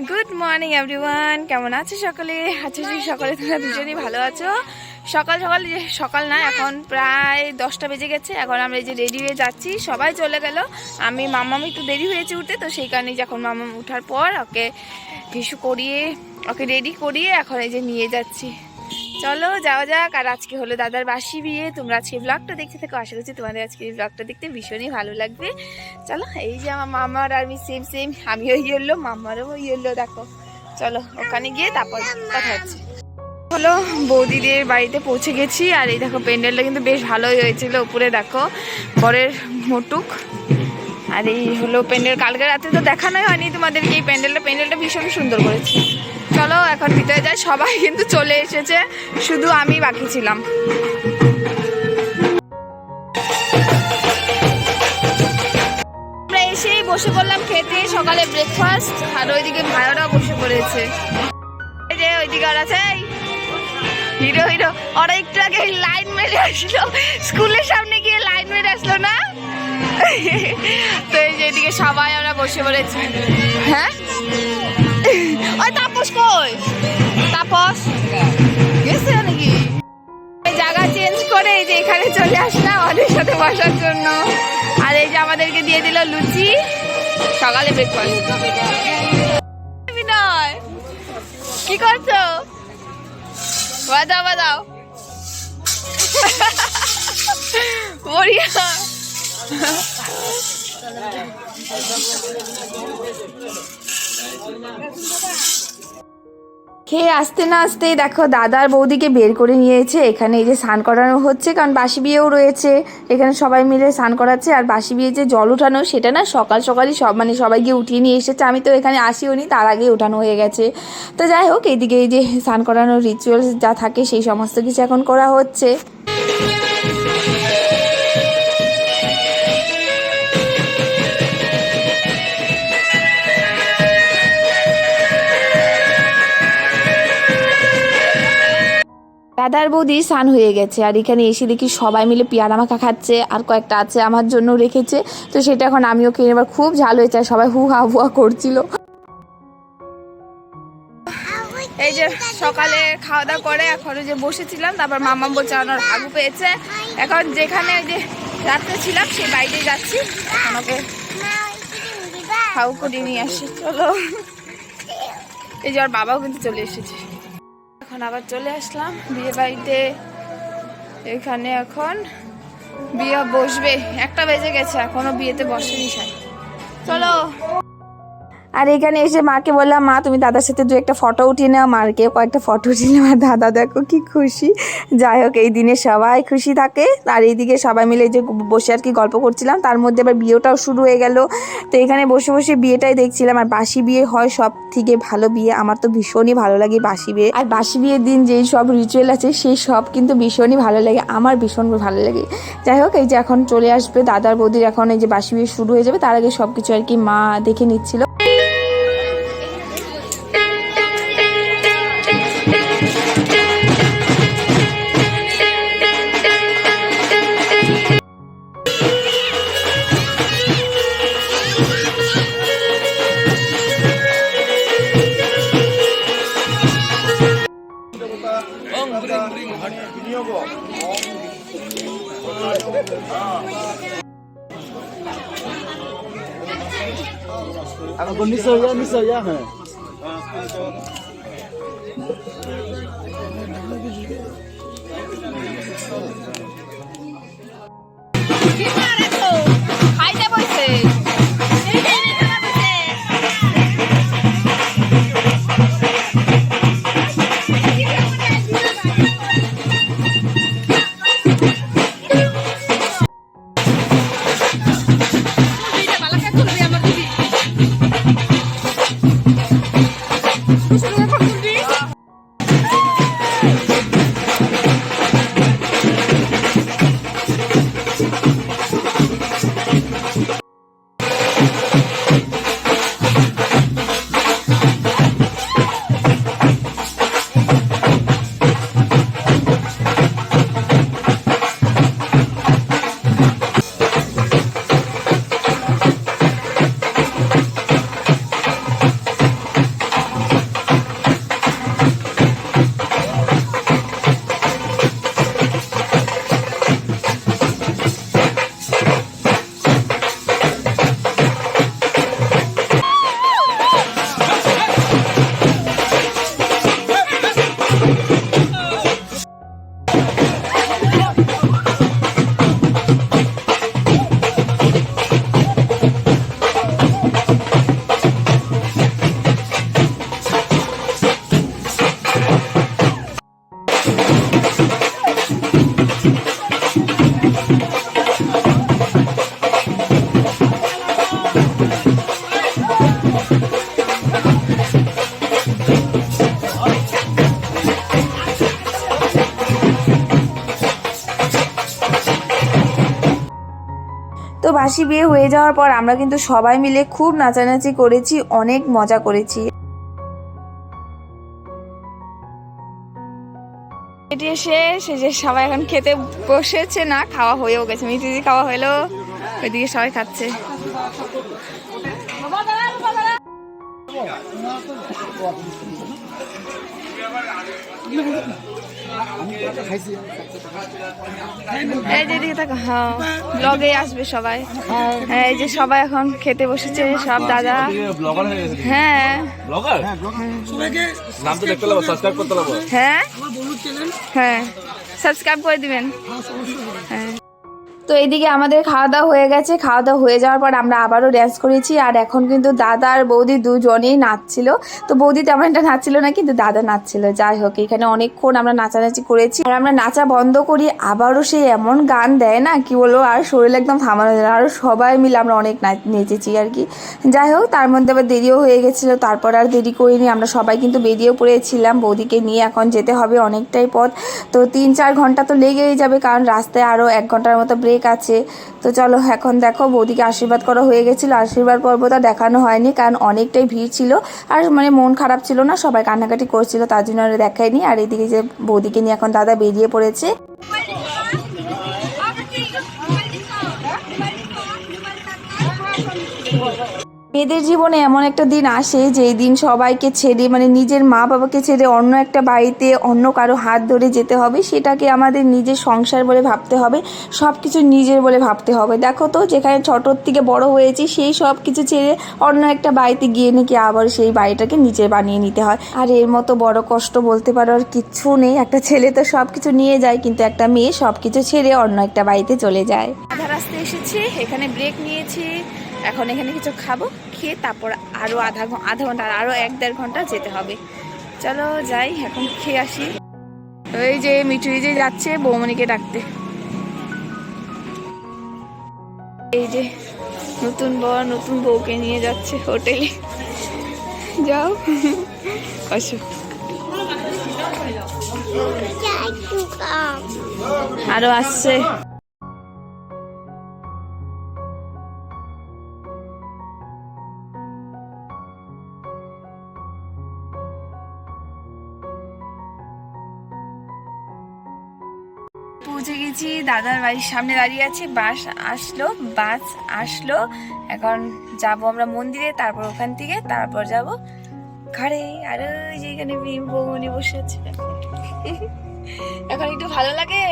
Good morning everyone, কেমন আছো সকলে? আচ্ছা সকলে তোমরা দুজনেই ভালো আছো? সকাল সকাল সকাল না, এখন প্রায় 10টা বেজে গেছে। এখন আমরা এই যে রেডি হয়ে যাচ্ছি, সবাই চলে গেল। আমি মাম্মাম একটু দেরি হয়েছে উঠতে, তো সেই কারণে যখন মাম্মাম উঠার পর ওকে ভিশু করিয়ে ওকে রেডি করিয়ে এখন এই যে নিয়ে যাচ্ছি। চলো যাওয়া যাক। আর আজকে হলো দাদার বাসি বিয়ে। তোমরা আজকে ব্লগটা দেখতে থাকো, আশা করছি তোমাদের আজকে এই ব্লগটা দেখতে ভীষণই ভালো লাগবে। চলো, এই যে আমার মামার আর আমি সেম আমিও ইয়েলো, মামারও ইয়েলো। দেখো চলো ওখানে গিয়ে তারপর কথা হচ্ছে। হলো বৌদিদের বাড়িতে পৌঁছে গেছি। আর এই দেখো প্যান্ডেলটা কিন্তু বেশ ভালোই হয়েছিল। উপরে দেখো বরের মুটুক। আর এই হলো প্যান্ডেল। কালকে রাতে তো দেখানোই হয়নি তোমাদেরকে এই প্যান্ডেলটা ভীষণ সুন্দর করেছে। চলো এখন ভিতরে যাই। সবাই কিন্তু চলে এসেছে, শুধু আমি বাকি ছিলাম। আমরা এসেই বসে পড়লাম খেতে, সকালে ব্রেকফাস্ট। আর ওইদিকে ভাইয়ারাও বসে পড়েছে। এই যে ওইদিকে আর আছে হিরো ওরা একটু আগে লাইন মেরে আসলো, স্কুলের সামনে গিয়ে লাইন মেরে আসলো না। তো এই যে এদিকে সবাই আমরা বসে পড়েছি। হ্যাঁ ওই তাপস কই? তাপস গেছে নাকি? জায়গা চেঞ্জ করে এই যে এখানে চলে আসলাম আমাদের সাথে বসার জন্য। আর এই যে আমাদেরকে দিয়ে দিল লুচি, সকালে ব্রেকফাস্ট। বিনয় কি করছো? বাজাও বাজাও বড়িয়া। খেয়ে আসতে না আসতেই দেখো দাদার বৌদিকে বের করে নিয়েছে। এখানে এই যে স্নান করানো হচ্ছে, কারণ বাসি বিয়েও রয়েছে। এখানে সবাই মিলে স্নান করাচ্ছে। আর বাসি বিয়ে যে জল উঠানো, সেটা না সকাল সকালই সবাই গিয়ে উঠিয়ে নিয়ে এসেছে। আমি তো এখানে আসিও নি, তার আগে উঠানো হয়ে গেছে। তো যাই হোক, এইদিকে এই যে স্নান করানোর রিচুয়ালস যা থাকে সেই সমস্ত কিছু এখন করা হচ্ছে। দাদার বৌদি স্নান হয়ে গেছে। আর এখানে এসে দেখি সবাই মিলে পেয়ারা মাখা খাচ্ছে। আর কয়েকটা আছে আমার জন্য রেখেছে, তো সেটা এখন আমিও খেয়ে নেবার। খুব ঝাল হয়েছে, সবাই হুয়া করছিল। এই যে সকালে খাওয়া দাওয়া করে এখন যে বসেছিলাম, তারপর মামা বলছে আমার হাগু পেয়েছে। এখন যেখানে ওই যে রাত্রে ছিলাম সেই বাইরে যাচ্ছি, এখন ওকে হাগু করে নিয়ে আসি। চলো, এই যে ওর বাবাও কিন্তু চলে এসেছে। এখন আবার চলে আসলাম বিয়ে বাড়িতে। এখানে এখন বিয়ে বসবে, 1টা বেজে গেছে, এখনো বিয়েতে বসেনি সবাই। চলো। আর এখানে এসে মাকে বললাম, মা তুমি দাদার সাথে 2-1টা ফটো উঠিয়ে নাও। মারকে কয়েকটা ফটো উঠিয়ে নেওয়া। দাদা দেখো কি খুশি। যাই হোক, এই দিনে সবাই খুশি থাকে। আর এইদিকে সবাই মিলে যে বসে আর কি গল্প করছিলাম, তার মধ্যে আবার বিয়েটাও শুরু হয়ে গেল। তো এখানে বসে বসে বিয়েটাই দেখছিলাম। আর বাসি বিয়ে হয় সব থেকে ভালো বিয়ে, আমার তো ভীষণই ভালো লাগে বাসি বিয়ে। আর বাসি বিয়ের দিন যেই সব রিচুয়াল আছে সেই সব কিন্তু ভীষণই ভালো লাগে, আমার ভীষণ ভালো লাগে। যাই হোক, এই যে এখন চলে আসবে দাদার বৌদির। এখন এই যে বাসি বিয়ে শুরু হয়ে যাবে, তার আগে সব কিছু আর কি মা দেখে নিচ্ছিল। Ako miso ya heh. খাইতে বসে বাসি বিয়ে হয়ে যাওয়ার পর আমরা কিন্তু সবাই মিলে খুব নাচানাচি করেছি, অনেক মজা করেছি। এটি শেষ, এই যে সবাই এখন খেতে বসেছে, না খাওয়া হয়েও গেছে, মিষ্টি খাওয়া হলো, ওইদিকে সবাই খাচ্ছে। এই যে দিকে থাকো, হ্যাঁ ব্লগে আসবে সবাই। হ্যাঁ এই যে সবাই এখন খেতে বসেছে, সব দাদা। হ্যাঁ হ্যাঁ হ্যাঁ সাবস্ক্রাইব করে দিবেন। হ্যাঁ তো এইদিকে আমাদের খাওয়া দাওয়া হয়ে গেছে। খাওয়া দাওয়া হয়ে যাওয়ার পর আমরা আবারও ড্যান্স করেছি। আর এখন কিন্তু দাদা আর বৌদি দুজনেই নাচছিল। তো বৌদি তেমন একটা নাচছিল না, কিন্তু দাদা নাচছিল। যাই হোক, এখানে অনেকক্ষণ আমরা নাচানাচি করেছি। আর আমরা নাচা বন্ধ করি, আবারও সে এমন গান দেয় না, কি বলবো, আর শরীর একদম থামানো যায় না। আরও সবাই মিলে আমরা অনেক নেচেছি আর কি। যাই হোক, তার মধ্যে আবার দেরিও হয়ে গেছিলো। তারপর আর দেরি করিনি, আমরা সবাই কিন্তু বেরিয়েও পড়েছিলাম। বৌদিকে নিয়ে এখন যেতে হবে অনেকটাই পথ, তো 3-4 ঘন্টা তো লেগেই যাবে, কারণ রাস্তায় আরও 1 ঘন্টার মতো ব্রেক আছে। তো চলো এখন দেখো, বৌদিকে আশীর্বাদ করা হয়ে গেছিলো। আশীর্বাদ পর্বটা দেখানো হয়নি, কারণ অনেকটাই ভিড় ছিল। আর মানে মন খারাপ ছিল না, সবাই কান্নাকাটি করছিল, তার জন্য আর দেখায়নি। আর এদিকে যে বৌদিকে নিয়ে এখন দাদা বেরিয়ে পড়েছে। মেয়েদের জীবনে এমন একটা দিন আসে, যেই দিন সবাইকে ছেড়ে, মানে নিজের মা বাবাকে ছেড়ে অন্য একটা বাড়িতে অন্য কারো হাত ধরে যেতে হবে। সেটাকে আমাদের নিজের সংসার বলে ভাবতে হবে, সব কিছু নিজের বলে ভাবতে হবে। দেখো তো, যেখানে ছোটোর থেকে বড় হয়েছি, সেই সব কিছু ছেড়ে অন্য একটা বাড়িতে গিয়ে নাকি আবার সেই বাড়িটাকে নিজের বানিয়ে নিতে হয়। আর এর মতো বড় কষ্ট বলতে পারো আর কিচ্ছু নেই। একটা ছেলে তো সব কিছু নিয়ে যায়, কিন্তু একটা মেয়ে সব কিছু ছেড়ে অন্য একটা বাড়িতে চলে যায়। আধা রাস্তায় এসেছি, এখানে ব্রেক নিয়েছি। এখন এখানে কিছু খাবো, খেয়ে তারপর আরও আধা ঘন্টা, আরও 1-1.5 ঘন্টা যেতে হবে। চলো যাই, এখন খেয়ে আসি। ওই যে মিঠুই যে যাচ্ছে বৌমনিকে ডাকতে। এই যে নতুন বর নতুন বউকে নিয়ে যাচ্ছে হোটেলে। যাও আসো। আরো আসছে। পৌঁছে গেছি, দাদার বাড়ির সামনে দাঁড়িয়ে আছি। বাস আসলো। এখন যাব আমরা মন্দিরে, তারপর ওখান থেকে তারপর যাব ঘরে। আর ওই যে এখানে বৌমনি বসে আছে। এখন একটু ভালো লাগে,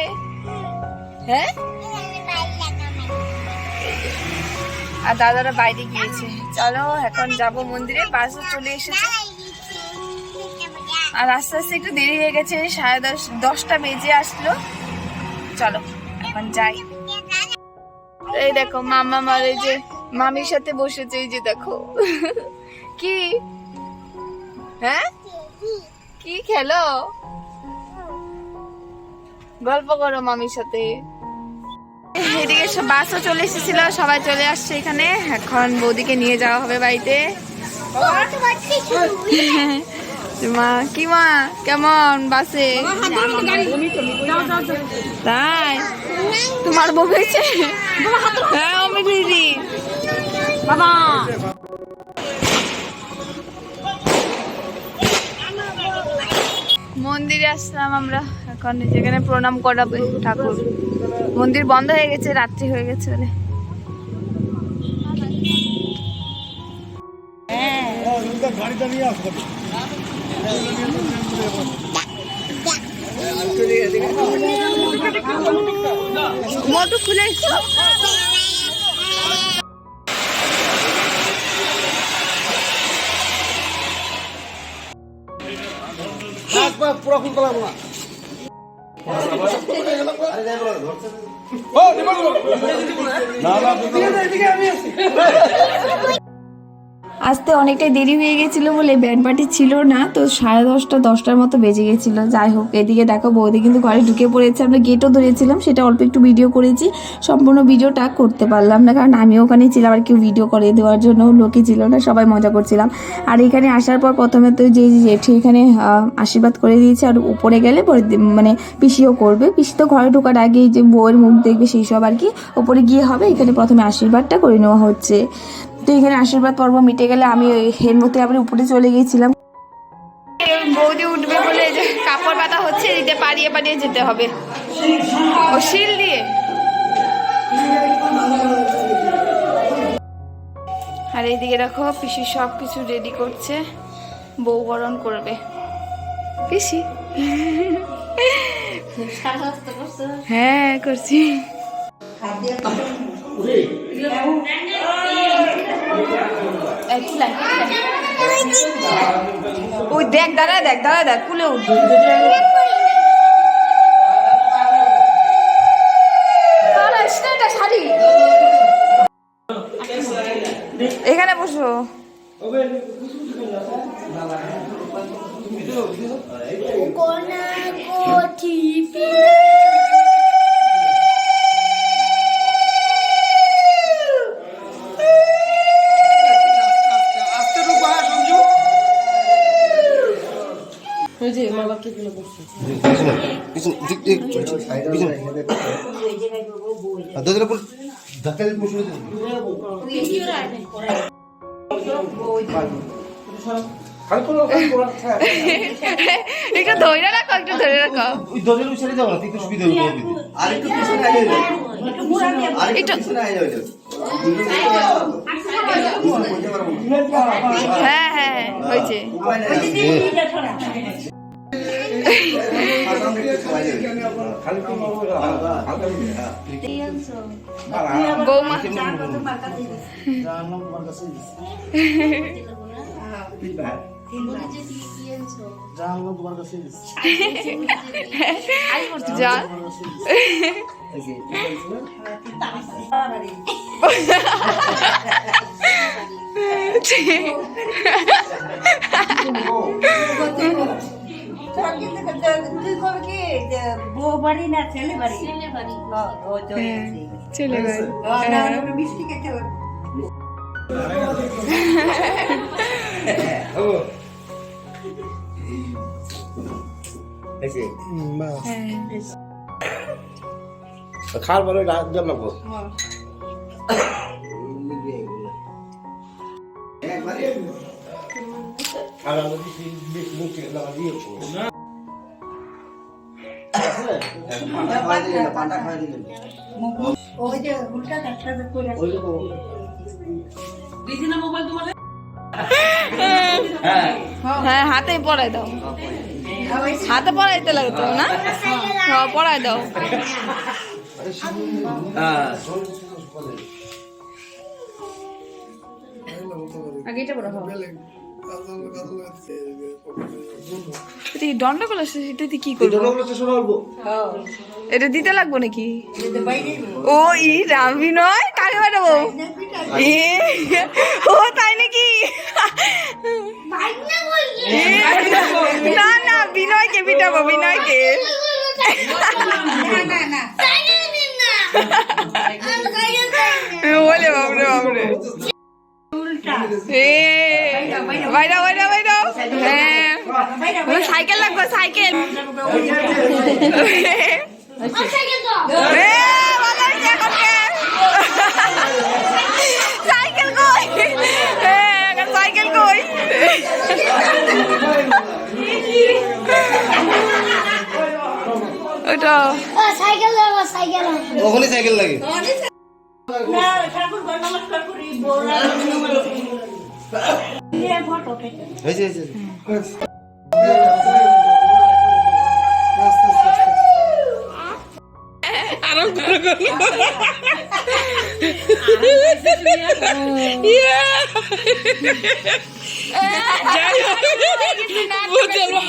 হ্যাঁ। আর দাদারা বাইরে গিয়েছে। চলো এখন যাব মন্দিরে, বাসও চলে এসেছে। আর আস্তে আস্তে একটু দেরি হয়ে গেছে, 10:30 বেজে আসলো। চলো এখন যাই। এই দেখো মামা মারে যে মামির সাথে বসেছে, এই যে দেখো। কি হ্যাঁ, কি খেলো? গল্প করো মামির সাথে। এদিকে বাসও চলে এসেছিল, সবাই চলে আসছে এখানে। এখন বৌদিকে নিয়ে যাওয়া হবে বাড়িতে। মা কি মা কেমন বাসে? তাই তোমার বউ হয়েছে? হ্যাঁ আমি দিদি বাবা। মন্দিরে আসলাম আমরা এখন, যেখানে প্রণাম করাবে ঠাকুর। মন্দির বন্ধ হয়ে গেছে, রাত্রি হয়ে গেছে বলে। মতো খুলে পুরো ফুল কলা না। আসতে অনেকটাই দেরি হয়ে গেছিলো বলে ব্যান্ড পার্টি ছিল না, তো 10:30-10টার মতো বেজে গেছিলো। যাই হোক, এদিকে দেখো বৌদি কিন্তু ঘরে ঢুকে পড়েছে। আমরা গেটও ধরেছিলাম, সেটা অল্প একটু ভিডিও করেছি, সম্পূর্ণ ভিডিওটা করতে পারলাম না, কারণ আমি ওখানে ছিলাম আর কেউ ভিডিও করে দেওয়ার জন্য লোকই ছিল না, সবাই মজা করছিলাম। আর এখানে আসার পর প্রথমে তো যে জেঠি এখানে আশীর্বাদ করে দিয়েছে, আর উপরে গেলে পরে মানে পিসিও করবে। পিসি তো ঘরে ঢোকার আগেই যে বউয়ের মুখ দেখবে সেই সব আর কি, ওপরে গিয়ে হবে। এখানে প্রথমে আশীর্বাদটা করে নেওয়া হচ্ছে। তো এখানে আশীর্বাদ পর্ব মিটে গেলে আমি এর মধ্যে আবার উপরে চলে গিয়েছিলাম। বৌদি উঠবে বলে যে কাপড় পাতা হচ্ছে, এদিকে পাড়িয়ে পাড়িয়ে যেতে হবে ও শিল দিয়ে। আর এইদিকে দেখো পিসি সব কিছু রেডি করছে, বউ বরণ করবে পিসি। হ্যাঁ করছি। ওই দেখ দাঁড়া দেখ কুলে উঠবে। শাড়ি এখানে বসো। একটু ধরে রাখো, একটু ধরে রাখো। ওই দলের উছারে যাও না, একটু সুবিধা হবে। আর একটু পিছনে আইলে যাও, আর একটু পিছনে আইলে যাও। হ্যাঁ হ্যাঁ হয়েছে। বৌমা যা বউ বাড়ি না ছেলে বাড়ি? ছেলে বাড়ি। মিষ্টি খেতে খাওয়ার পরে জল লাগবো। হ্যাঁ হাতে পড়াই দাও, হাতে পড়াইতে লাগতো না, পড়াই দাও। দণ্ডগোল আছে, সেটা কি করবো? এটা দিতে লাগবো নাকি? ও ই রামবি নয় কাকে পাঠাবো? ও তাই নাকি? না না বিনয়কে পিটাবো, বিনয়কে। বলে বাবরে বাবরে বাইরা বাইরা বাইরা। হ্যাঁ সাইকেল লাগবে, সাইকেল। সাইকেল কই? সাইকেল কই? ওটা সাইকেল সাইকেল ওখানে সাইকেল লাগে।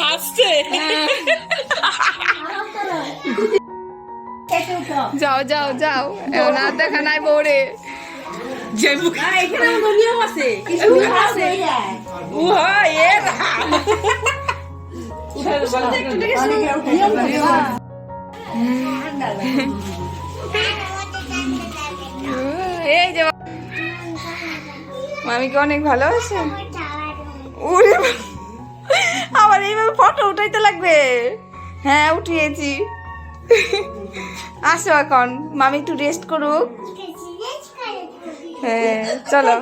হাসছে। যাও যাও যাও, না দেখা নাই বৌরে। যাইবো না, এখানে আমাদের নিয়ম আছে কি সুন্দর আছে ও হয় এর অনেকে উঠে নিয়ম থাকে এই যে মামিকে অনেক ভালোবাসে ওরে বাবা, আবার এইভাবে ফটো উঠাইতে লাগবে। হ্যাঁ উঠিয়েছি। আসো এখন মামি একটু রেস্ট করুক। হ্যাঁ চলো।